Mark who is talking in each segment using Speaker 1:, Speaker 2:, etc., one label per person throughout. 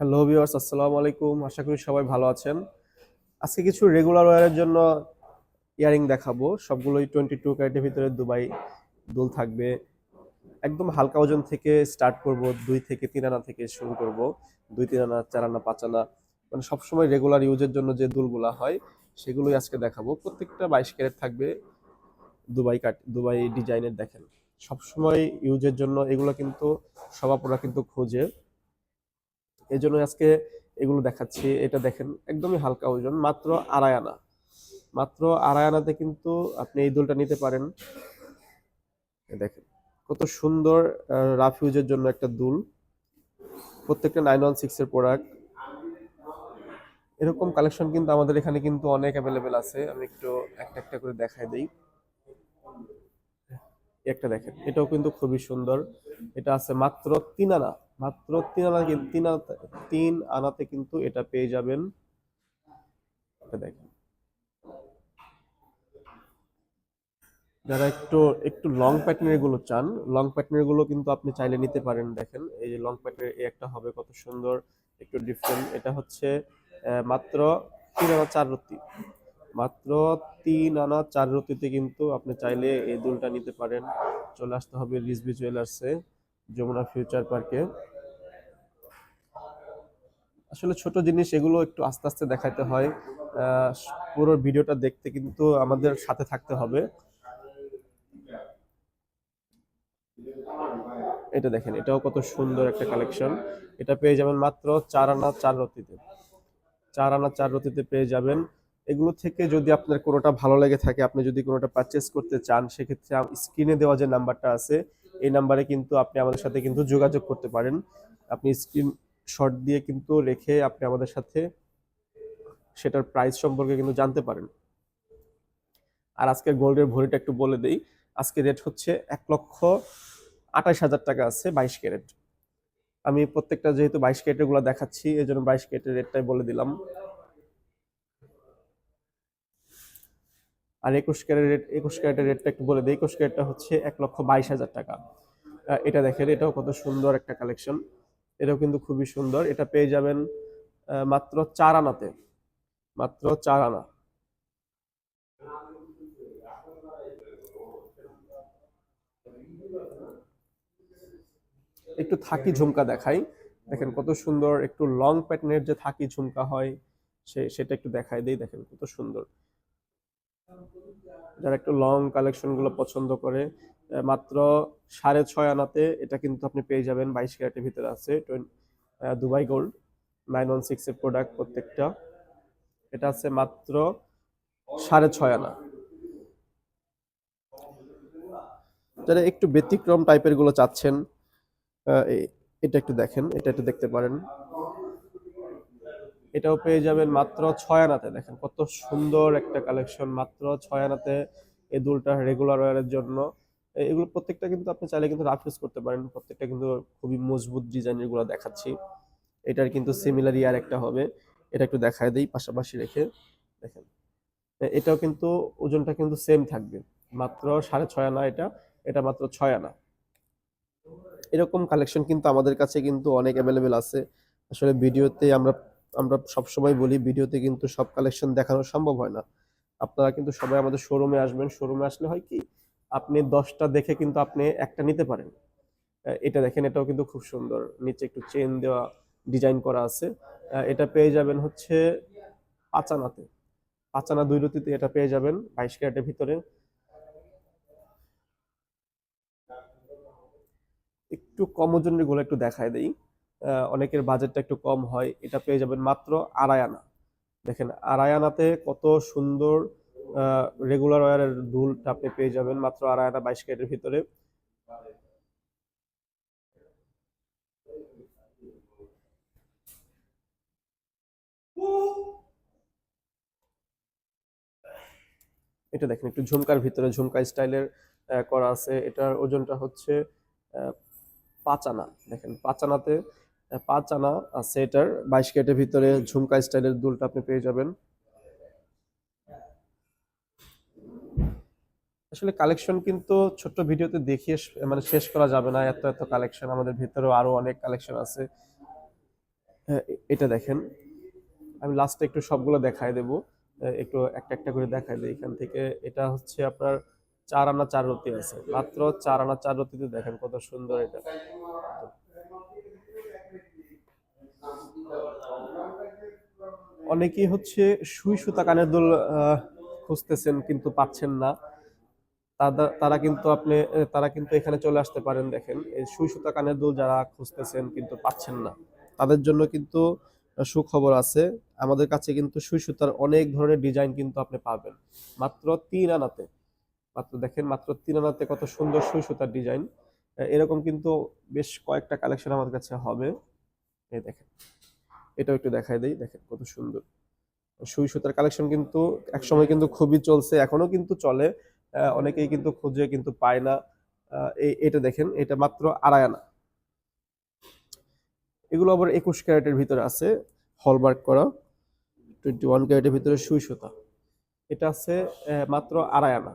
Speaker 1: Hello viewers, আসসালামু আলাইকুম। আশা করি সবাই ভালো আছেন। আজকে কিছু রেগুলার ওয়্যারের জন্য ইয়ারিং দেখাবো। সবগুলোই 22 ক্যারেটের ভিতরে দুবাই দুল থাকবে। একদম হালকা ওজন থেকে স্টার্ট করব, 2 থেকে 3 আনা থেকে শুরু করব। 2, 3 আনা, 4 আনা, 5 আনা, মানে সবসময় রেগুলার ইউজের জন্য যে দুলগুলা হয় সেগুলোই আজকে দেখাবো। প্রত্যেকটা 22 ক্যারেট থাকবে, দুবাই ডিজাইনের। দেখেন, সবসময় ইউজের জন্য এগুলো কিন্তু সবাই কিন্তু খোঁজে। এই জন্য আজকে এগুলো দেখাচ্ছি। এটা দেখেন, একদমই হালকা ওজন, মাত্র আড়াই আনা। মাত্র আড়াই আনাতে কিন্তু আপনি এই দুলটা নিতে পারেন। দেখেন কত সুন্দর, রাফ ইউজের জন্য একটা দুল। প্রত্যেকটা 916 এর প্রোডাক্ট। এরকম কালেকশন কিন্তু আমাদের এখানে কিন্তু অনেক অ্যাভেলেবেল আছে। আমি একটু একটা একটা করে দেখাই দিই। একটা দেখেন, এটাও কিন্তু খুবই সুন্দর। এটা আছে মাত্র 3 আনা। মাত্র 3 আনা, 3 আনাতে কিন্তু এটা পেয়ে যাবেন। এটা দেখেন, যারা একটু একটু লং প্যাটার্নের গুলো চান, লং প্যাটার্নের গুলো কিন্তু আপনি চাইলে নিতে পারেন। দেখেন, এই যে লং প্যাটার্নের এই একটা হবে কত সুন্দর, একটু ডিফারেন্ট। এটা হচ্ছে মাত্র 3 আনা 4 রতি। মাত্র 3 আনা 4 রতিতে কিন্তু আপনি চাইলে এই দুলটা নিতে পারেন। চলে আসতে হবে রিজভি জুয়েলার্সে, যমুনা ফিউচার পার্কে। আসলে ছোট জিনিস এগুলো একটু আস্তে আস্তে দেখাতে হয়। আহ, পুরো ভিডিওটা দেখতে কিন্তু আমাদের সাথে থাকতে হবে। এটা দেখেন, এটাও কত সুন্দর একটা কালেকশন। এটা পেয়ে যাবেন মাত্র 4 আনা 4 রতিতে। 4 আনা 4 রতিতে পেয়ে যাবেন। এগুলো থেকে যদি আপনার কোনোটা ভালো লেগে থাকে, আপনি যদি কোনোটা পারচেস করতে চান, সেক্ষেত্রে স্ক্রিনে দেওয়া যে নাম্বারটা আছে, এই নাম্বারে কিন্তু আপনি আমাদের সাথে কিন্তু যোগাযোগ করতে পারেন। আপনি স্ক্রিন শট দিয়ে কিন্তু রেখে আপনি আমাদের সাথে সেটার প্রাইস সম্পর্কে কিন্তু জানতে পারেন। আর আজকের গোল্ডের ভরিটা একটু বলে দেই। আজকে রেট হচ্ছে 1,28,000 টাকা আছে 22 ক্যারেট। আমি প্রত্যেকটা যেহেতু 22 ক্যারেটের গুলো দেখাচ্ছি, এই জন্য 22 ক্যারেটের রেটটাই বলে দিলাম। আর 21 ক্যারেটের রেটটা একটু বলে দিই। 21 ক্যারেটটা হচ্ছে 1,22,000 টাকা। এটা দেখেন, এটাও কত সুন্দর একটা কালেকশন। এটাও কিন্তু খুবই সুন্দর। এটা পেয়ে যাবেন মাত্র 4 আনাতে। মাত্র 4 আনা। একটু থাকি ঝুমকা দেখাই। দেখেন কত সুন্দর, একটু লং প্যাটার্নের যে থাকি ঝুমকা হয়, সেটা একটু দেখাই দেই। দেখেন কত সুন্দর। যারা একটু লং কালেকশন গুলো পছন্দ করে, মাত্র 6.5 আনাতে এটা কিন্তু আপনি পেয়ে যাবেন। 22 ক্যারেটের ভিতরে আছে, দুবাই গোল্ড 916 এর প্রোডাক্ট প্রত্যেকটা। এটা আছে মাত্র 6.5 আনা। যারা একটু ব্যতিক্রম টাইপের গুলো চাচ্ছেন, এটা একটু দেখেন, এটা একটু দেখতে পারেন। এটাও পেয়ে যাবেন মাত্র 6 আনাতে। দেখেন কত সুন্দর একটা কালেকশন, মাত্র 6 আনাতে। এই দুলটা রেগুলার ওয়্যারের জন্য। এগুলো প্রত্যেকটা কিন্তু আপনি চাইলে কিন্তু রাফ ইউজ করতে পারেন। প্রত্যেকটা কিন্তু খুবই মজবুত ডিজাইনের গুলো দেখাচ্ছি। এটার কিন্তু সিমিলার ইয়ার একটা হবে। এটা একটু দেখায় দেই পাশাপাশি রেখে। দেখেন, এটাও কিন্তু ওজনটা কিন্তু সেম থাকবে। মাত্র 6.5 আনা এটা। এটা মাত্র 6 আনা। এরকম কালেকশন কিন্তু আমাদের কাছে কিন্তু অনেক অ্যাভেলেবেল আছে। আসলে ভিডিওতে আমরা আমরা সবসময় বলি, ভিডিওতে কিন্তু সব কালেকশন দেখানো সম্ভব হয় না। আপনারা কিন্তু সবাই আমাদের শোরুমে আসবেন। শোরুমে আসলে হয় কি, আপনি 10টা দেখে কিন্তু আপনি একটা নিতে পারেন। এটা দেখেন, এটাও কিন্তু খুব সুন্দর। নিচে একটু চেন দেওয়া ডিজাইন করা আছে। এটা পেয়ে যাবেন হচ্ছে 5 আনাতে। 5 আনা 2 রতিতে এটা পেয়ে যাবেন 22 ক্যারেটের ভিতরে। একটু কম ওজনের গুলো একটু দেখায় দেই। অনেকের বাজেটটা একটু কম হয়। এটা পেয়ে যাবেন মাত্র 2.5 আনা। দেখেন, 2.5 আনাতে কত সুন্দর রেগুলার ওয়্যারের দুলটা আপনি পেয়ে যাবেন মাত্র 2.5 আনা 22 ক্যারেটের ভিতরে। এটা দেখেন, একটু ঝুমকার ভিতরে ঝুমকা স্টাইলের করা আছে। এটার ওজনটা হচ্ছে আহ, 5 আনা। দেখেন 5 আনাতে 5 আনা আছে। এটার 22 ক্যারেটের ভিতরে ঝুমকা স্টাইলের দুলটা আপনি পেয়ে যাবেন। আসলে কালেকশন কিন্তু ছোট্ট ভিডিওতে দেখিয়ে মানে শেষ করা যাবে না। এত এত কালেকশন আমাদের ভিতরেও আরো অনেক কালেকশন আছে। এটা দেখেন, আমি লাস্টে একটু সবগুলো দেখায় দেবো, একটু একটা একটা করে দেখায় দিই এখান থেকে। এটা হচ্ছে আপনার 4 আনা 4 রতি আছে, মাত্র 4 আনা 4 রতিতে দেখেন কত সুন্দর এটা। অনেকেই হচ্ছে সুই সুতা কানের দুল খুঁজতেছেন কিন্তু পাচ্ছেন না। তারা কিন্তু এখানে চলে আসতে পারেন। দেখেন এই সুই সুতা কানের দুল যারা খুঁজতেছেন কিন্তু পাচ্ছেন না, তাদের জন্য কিন্তু সুখবর আছে। আমাদের কাছে কিন্তু সুই সুতার অনেক ধরনের ডিজাইন কিন্তু আপনি পাবেন মাত্র 3 আনাতে। মাত্র দেখেন, মাত্র 3 আনাতে কত সুন্দর সুই সুতার ডিজাইন। এরকম কিন্তু বেশ কয়েকটা কালেকশন আমাদের কাছে হবে। এই দেখেন, এটাও একটু দেখাই দেই, দেখেন কত সুন্দর সুই সুতার কালেকশন। কিন্তু একসময় কিন্তু খুবই চলছে, এখনো কিন্তু চলে। অনেকেই কিন্তু খুঁজে কিন্তু পায় না। এটা দেখেন, এটা মাত্র 2.5 আনা। এগুলো আবার 21 ক্যারেটের ভিতরে আছে, হলমার্ক করা 21 ক্যারেটের ভিতরে সুই সুতা। এটা আছে মাত্র 2.5 আনা।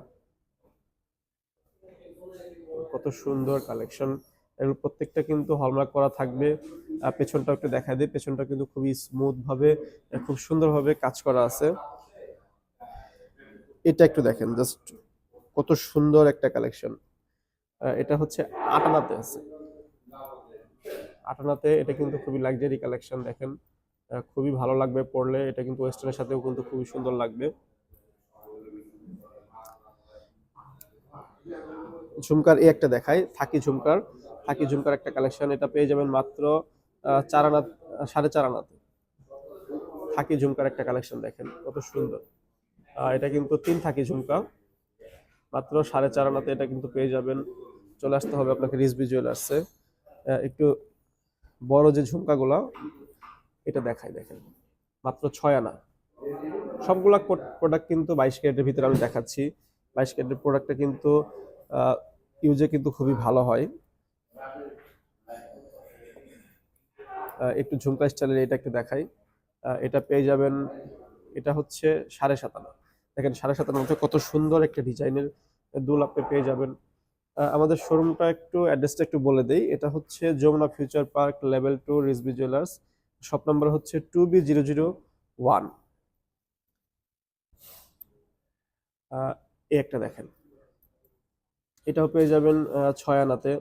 Speaker 1: কত সুন্দর কালেকশন। এগুলো প্রত্যেকটা কিন্তু হলমার্ক করা থাকবে। পেছনটা একটু দেখা দিই, পেছনটা কিন্তু খুবই স্মুথ ভাবে, খুব সুন্দর ভাবে কাজ করা আছে। এটা একটু দেখেন, জাস্ট কত সুন্দর একটা কালেকশন। এটা হচ্ছে 8 আনাতে আছে। 8 আনাতে এটা কিন্তু খুবই লাক্সারি কালেকশন। দেখেন খুবই ভালো লাগবে পরলে, এটা কিন্তু ওয়েস্টার্নের সাথেও কিন্তু খুবই সুন্দর লাগবে। ঝুমকার এই একটা দেখাই, থাকি ঝুমকার। থাকি ঝুমকার একটা কালেকশন, এটা পেয়ে যাবেন মাত্র 4 আনা 4.5 আনাতে। থাকি ঝুমকার একটা কালেকশন দেখেন কত সুন্দর। এটা কিন্তু 3 থাকি ঝুমকা, মাত্র 4.5 আনাতে এটা কিন্তু পেয়ে যাবেন। চলে আসতে হবে আপনাকে রিজভি জুয়েলার্সে। একটু বড় যে ঝুমকাগুলা, এটা দেখাই, দেখেন মাত্র 6 আনা। সবগুলা প্রোডাক্ট কিন্তু 22 ক্যারেটের ভিতরে আমি দেখাচ্ছি। 22 ক্যারেটের প্রোডাক্টটা কিন্তু ইউজে কিন্তু খুবই ভালো হয়। একটু ঝুমকা স্টাইলের এটা একটু দেখাই। এটা পেয়ে যাবেন, এটা হচ্ছে 7.5 আনা। দেখেন 7.5 আনার মধ্যে কত সুন্দর একটা ডিজাইনের দুল আপনি পেয়ে যাবেন। আমাদের শোরুমটা একটু অ্যাড্রেসটা একটু বলে দেই। এটা হচ্ছে Jamuna future park level 2 Rizvi jewellers. Shop number হচ্ছে 2B001। এই একটা দেখেন, এটাও পেয়ে যাবেন 6 আনাতে।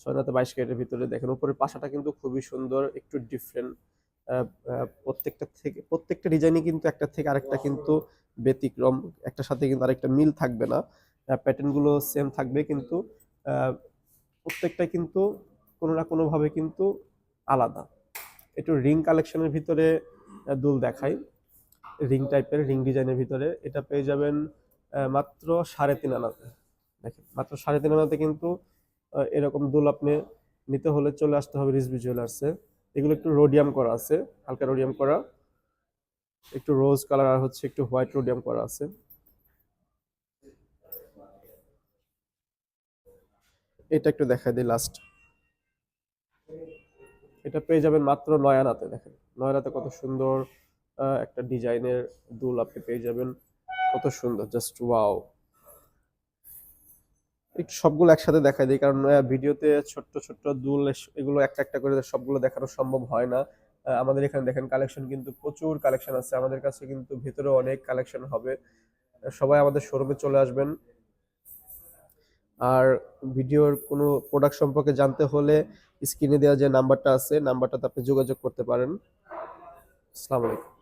Speaker 1: 6 আনাতে 22 ক্যারেটের ভিতরে। দেখেন উপরের পাশাটা কিন্তু খুবই সুন্দর, একটু ডিফারেন্ট। প্রত্যেকটা ডিজাইনই কিন্তু একটা থেকে আরেকটা কিন্তু ব্যতিক্রম, একটার সাথে কিন্তু আরেকটা মিল থাকবে না। প্যাটার্ন গুলো সেম থাকবে কিন্তু আহ, প্রত্যেকটা কিন্তু কোনো না কোনো ভাবে কিন্তু আলাদা। একটু রিং কালেকশনের ভিতরে দুল দেখাই। রিং টাইপের, রিং ডিজাইনের ভিতরে এটা পেয়ে যাবেন মাত্র 3.5 আনাতে। দেখেন মাত্র 3.5 আনাতে কিন্তু এরকম দুল আপনি নিতে হলে চলে আসতে হবে রিজভি জুয়েলার্সে। এগুলো একটু রোডিয়াম করা আছে, হালকা রোডিয়াম করা, একটু রোজ কালার আর হচ্ছে একটু হোয়াইট রোডিয়াম করা আছে। এটা একটু দেখাই দিই লাস্ট। এটা পেয়ে যাবেন মাত্র 9 আনাতে। দেখেন 9 আনাতে কত সুন্দর একটা ডিজাইনের দুল আপনি পেয়ে যাবেন, কত সুন্দর, জাস্ট ওয়াও। একটু সবগুলো একসাথে দেখাই দিই, কারণ ভিডিওতে ছোট্ট ছোট্ট দুল এগুলো একটা একটা করে সবগুলো দেখানো সম্ভব হয় না। আমাদের এখানে দেখেন কালেকশন কিন্তু প্রচুর কালেকশন আছে আমাদের কাছে, কিন্তু ভিতরে অনেক কালেকশন হবে। সবাই আমাদের শোরুমে চলে আসবেন। আর ভিডিওর কোনো প্রোডাক্ট সম্পর্কে জানতে হলে স্ক্রিনে দেওয়া যে নাম্বারটা আছে, নাম্বারটাতে আপনি যোগাযোগ করতে পারেন। আসসালামু আলাইকুম।